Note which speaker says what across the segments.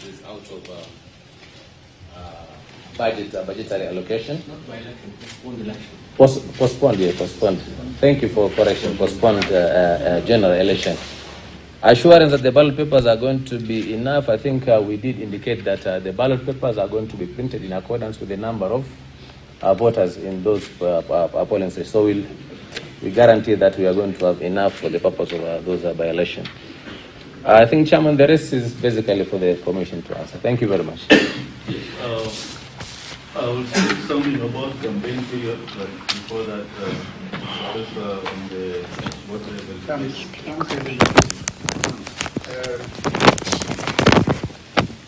Speaker 1: is out of budgetary allocation.
Speaker 2: Not by election, postponed election.
Speaker 1: Postponed. Thank you for correction. Postponed general election. Assurance that the ballot papers are going to be enough. I think we did indicate that the ballot papers are going to be printed in accordance with the number of voters in those polling stations. So we guarantee that we are going to have enough for the purpose of those by-election. I think, Chairman, the rest is basically for the Commission to answer. Thank you very much.
Speaker 3: I will say something about campaign period, but before that, on the water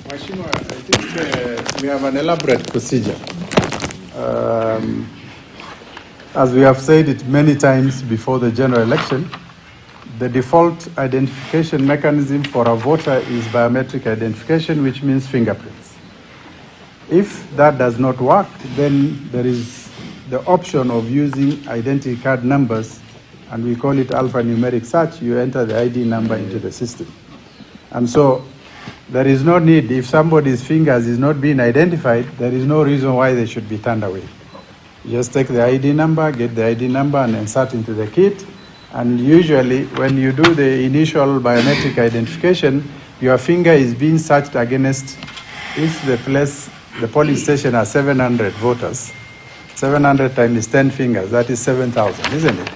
Speaker 4: Mheshimiwa, I think we have an elaborate procedure. As we have said it many times before the general election, the default identification mechanism for a voter is biometric identification, which means fingerprints. If that does not work, then there is the option of using identity card numbers, and we call it alphanumeric search. You enter the ID number into the system. And so there is no need, if somebody's fingers is not being identified, there is no reason why they should be turned away. You just take the ID number, get the ID number, and insert into the kit. And usually, when you do the initial biometric identification, your finger is being searched against, if the polling station has 700 voters, 700 times 10 fingers, that is 7,000, isn't it?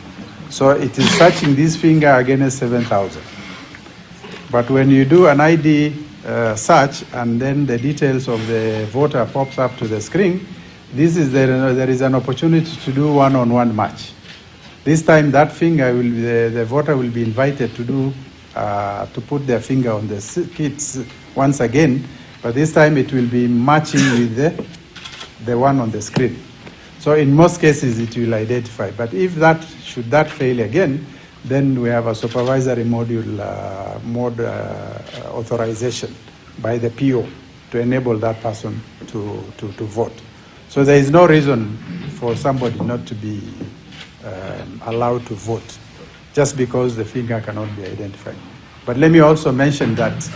Speaker 4: So it is searching this finger against 7,000. But when you do an ID search and then the details of the voter pops up to the screen, there is an opportunity to do one-on-one match. This time that finger the voter will be invited to put their finger on the kits once again, but this time it will be matching with the one on the screen. So in most cases it will identify, but if should that fail again, then we have a supervisory mode authorization by the PO to enable that person to vote. So there is no reason for somebody not to be allowed to vote just because the finger cannot be identified. But let me also mention that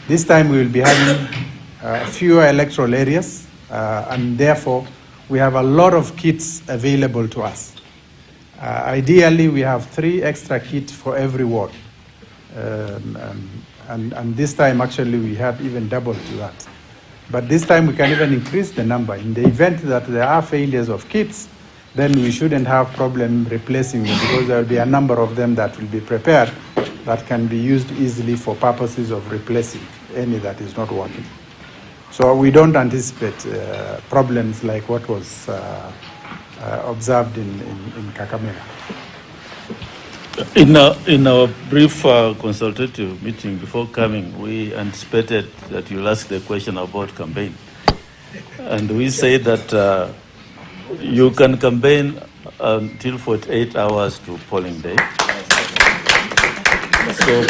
Speaker 4: this time we will be having fewer electoral areas, and therefore we have a lot of kits available to us. Ideally, we have 3 extra kits for every ward. And this time, actually, we have even double to that. But this time, we can even increase the number. In the event that there are failures of kits, then we shouldn't have problem replacing them, because there will be a number of them that will be prepared that can be used easily for purposes of replacing any that is not working. So we don't anticipate problems like what was observed in Kakamega.
Speaker 3: In our brief consultative meeting before coming, we anticipated that you'll ask the question about campaign. And we say that you can campaign until 48 hours to polling day. So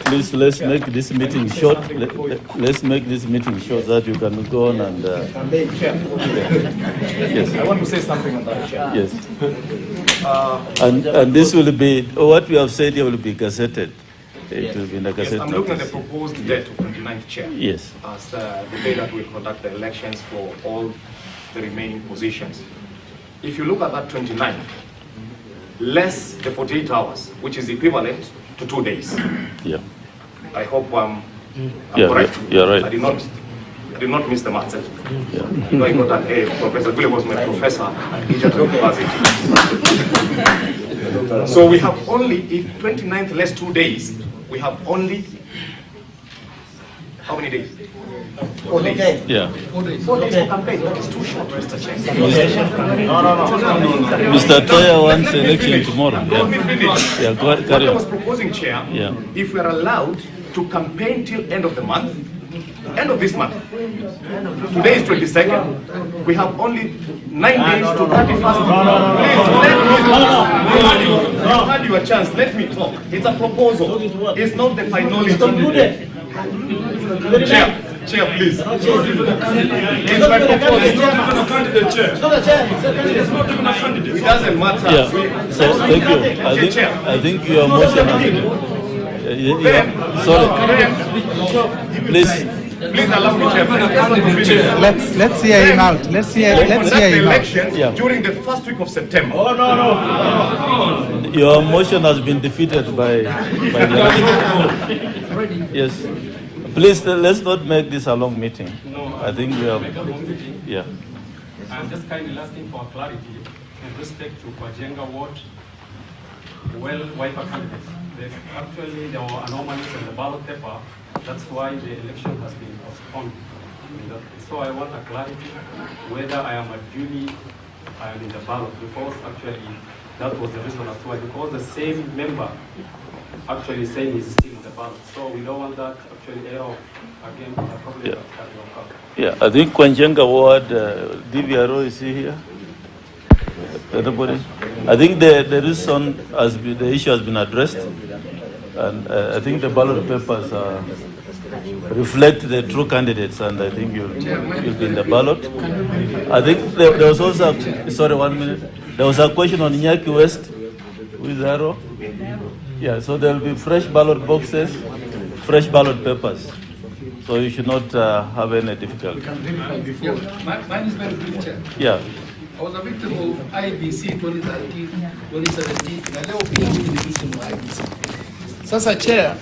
Speaker 3: please, let's make this meeting short. Let's make this meeting short so that you can go on and... Yes.
Speaker 5: I want to say something on that, Chair.
Speaker 3: Yes. And this will be, what we have said here will be gazetted. It will be in the Gazette.
Speaker 5: Yes, I'm looking at the proposed date of 29th, Chair.
Speaker 3: Yes.
Speaker 5: As the day that we conduct the elections for all the remaining positions. If you look at that 29th, less the 48 hours, which is equivalent to 2 days.
Speaker 3: Yeah.
Speaker 5: I hope I'm
Speaker 3: correct. You're right.
Speaker 5: I did not miss the maths. Yeah. You know, I got an A. Professor Gule was my professor at Egerton University. So we have only, if 29th less 2 days, we have only, how many days? 4 days.
Speaker 3: Yeah.
Speaker 5: 4 days for campaign. That is too short, Mr. Chair.
Speaker 3: Mr. Toya wants election tomorrow.
Speaker 5: Let me finish.
Speaker 3: Yeah, go ahead, carry
Speaker 5: I
Speaker 3: on.
Speaker 5: was proposing, Chair, if we are allowed to campaign till end of the month, end of this month. Today is 22nd. We have only 9 days to 31st. Please, you had your chance. Let me talk. It's a proposal. It's not the finality. Chair, please. It's my proposal. It's not even a candidate, Chair. It's not even a candidate. It doesn't matter.
Speaker 3: Yeah. So thank you. I think your motion has been... sorry. Please.
Speaker 5: Please allow me, Chair.
Speaker 4: Let's hear him out. Let's hear him out.
Speaker 5: Elections during the first week of September.
Speaker 3: Oh, no. Your motion has been defeated by the election. Yes. Please, let's not make this a long meeting. I think we have. Yeah.
Speaker 6: I'm just kindly asking for clarity in respect to Kajenga ward, wiper candidates. There were anomalies in the ballot paper. That's why the election has been postponed. So I want a clarity whether I am in the ballot, because actually that was the reason as well, because the same member actually saying he's still in the ballot. So we don't want that actually error again, the problem that will occur.
Speaker 3: Yeah, I think Kajenga ward, DVRO is he here? Anybody? I think the reason the issue has been addressed, and I think the ballot papers reflect the true candidates, and I think you'll be in the ballot. I think there was also, sorry, 1 minute. There was a question on Nyaki West with Arrow. Yeah, so there will be fresh ballot boxes, fresh ballot papers. So you should not have any difficulty.
Speaker 7: Mine is very brief, Chair.
Speaker 3: Yeah.
Speaker 7: I was a victim of IBC 2013, 2017, na leo pia mimi ni victim of IBC. Sasa, Chair,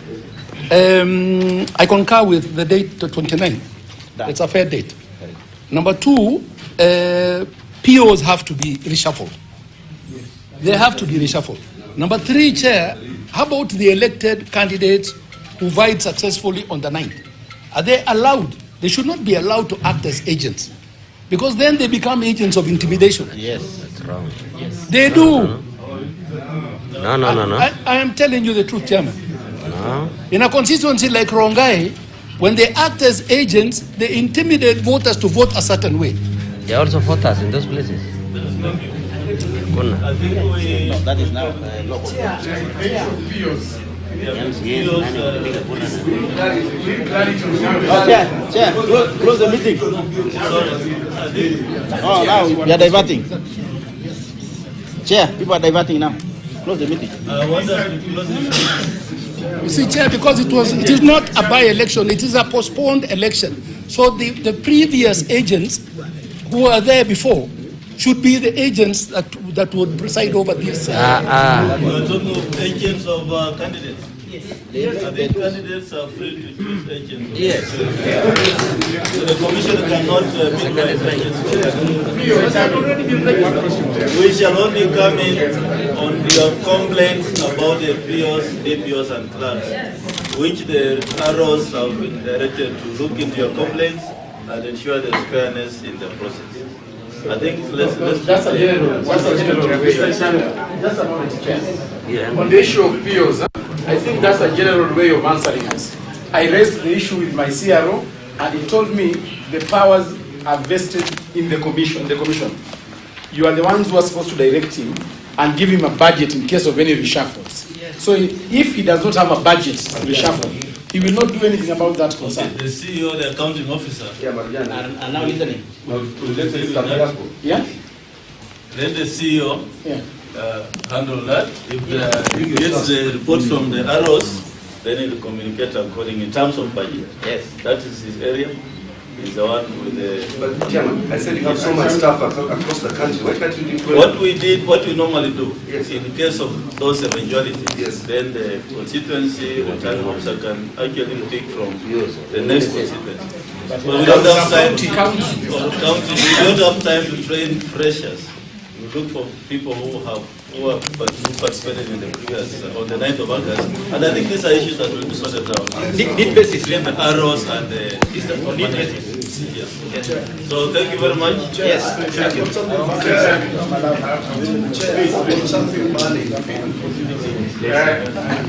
Speaker 7: I concur with the date to 29. It's a fair date. Number two, POs have to be reshuffled. They have to be reshuffled. Number three, Chair, how about the elected candidates who vied successfully on the 9th? Are they allowed? They should not be allowed to act as agents, because then they become agents of intimidation.
Speaker 2: Yes, that's wrong. Yes.
Speaker 7: They do.
Speaker 2: No.
Speaker 7: I am telling you the truth, Chairman.
Speaker 2: No.
Speaker 7: In a constituency like Rongai, when they act as agents, they intimidate voters to vote a certain way.
Speaker 2: They are also voters in those places.
Speaker 3: I think
Speaker 2: No, that is now local.
Speaker 8: Chair, close the meeting. Oh, now we are diverting. Chair, people are diverting now. Close the meeting.
Speaker 7: You see, Chair, because it is not a by-election, it is a postponed election. So the previous agents who were there before should be the agents that would preside over this.
Speaker 3: You are talking of agents of candidates. Yes. The candidates are free to choose agents.
Speaker 2: Yes.
Speaker 3: So the commission cannot make agents. We shall only come in on your complaints about the POs, DPOs and clerks, which the arrows have been directed to look into your complaints and ensure there's fairness in the process. I think let's
Speaker 9: just a general on the issue of POs. I think that's a general way of answering us. I raised the issue with my CRO, and he told me the powers are vested in the commission. You are the ones who are supposed to direct him and give him a budget in case of any reshuffles. Yes. So if he does not have a budget to reshuffle, he will not do anything about that concern.
Speaker 3: The CEO, the accounting officer.
Speaker 8: Yeah, but and now listening.
Speaker 9: Yeah?
Speaker 3: Let the CEO handle that. If he gets the report from the arrows, then he will communicate according in terms of budget.
Speaker 2: Yes.
Speaker 3: That is his area. He's the one with the...
Speaker 10: But Chairman, I said you have so much staff across the country. Why can't you do
Speaker 3: what we normally do,
Speaker 10: yes,
Speaker 3: in case of those eventualities,
Speaker 10: yes, then
Speaker 3: the constituency returning officer can actually pick from the next constituency. But we don't have time to train freshers. We look for people who participated in the previous, on the 9th of August. And I think these are issues that will be sorted out.
Speaker 2: Need basis.
Speaker 3: Between the arrows and the... Need basis. Yes. So thank you very much.
Speaker 2: Yes.
Speaker 10: Thank you.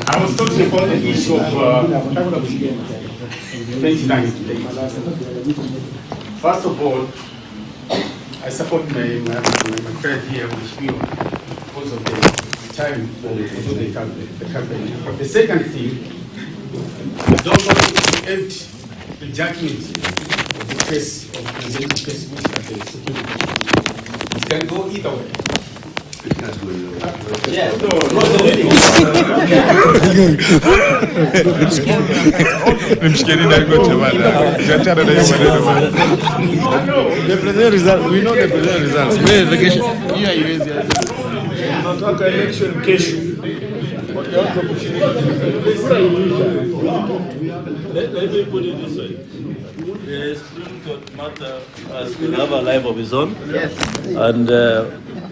Speaker 9: I was talking about the issue of 29 today. First of all, I support my friend here, Mheshimiwa, because of the time for the campaign. But the second thing, I don't want to empty the judgment of the press, of the Facebook, that the security. It can go either way.
Speaker 10: The president result, we know the president results. Where is vacation?
Speaker 9: Tunataka election kesho.
Speaker 3: Let me put it this way. The Supreme Court matter will have a life of its own.
Speaker 8: Yes.
Speaker 3: And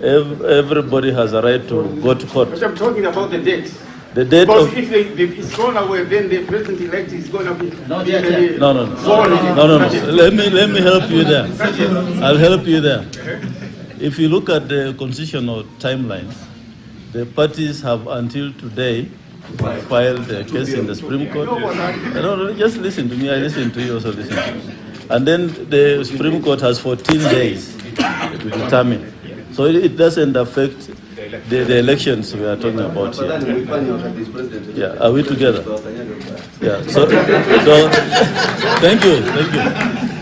Speaker 3: everybody has a right to go to court.
Speaker 9: But I'm talking about the date.
Speaker 3: The date
Speaker 9: Because
Speaker 3: of...
Speaker 9: if it's gone away, then the president-elect is going to be...
Speaker 3: No. Let me help you there. I'll help you there. If you look at the constitutional timelines, the parties have until today filed a case in the Supreme Court. No, just listen to me. I listen to you, also listen to me. And then the Supreme Court has 14 days to determine. So it doesn't affect the elections we are talking about here. Yeah, are we together? Yeah. So thank you.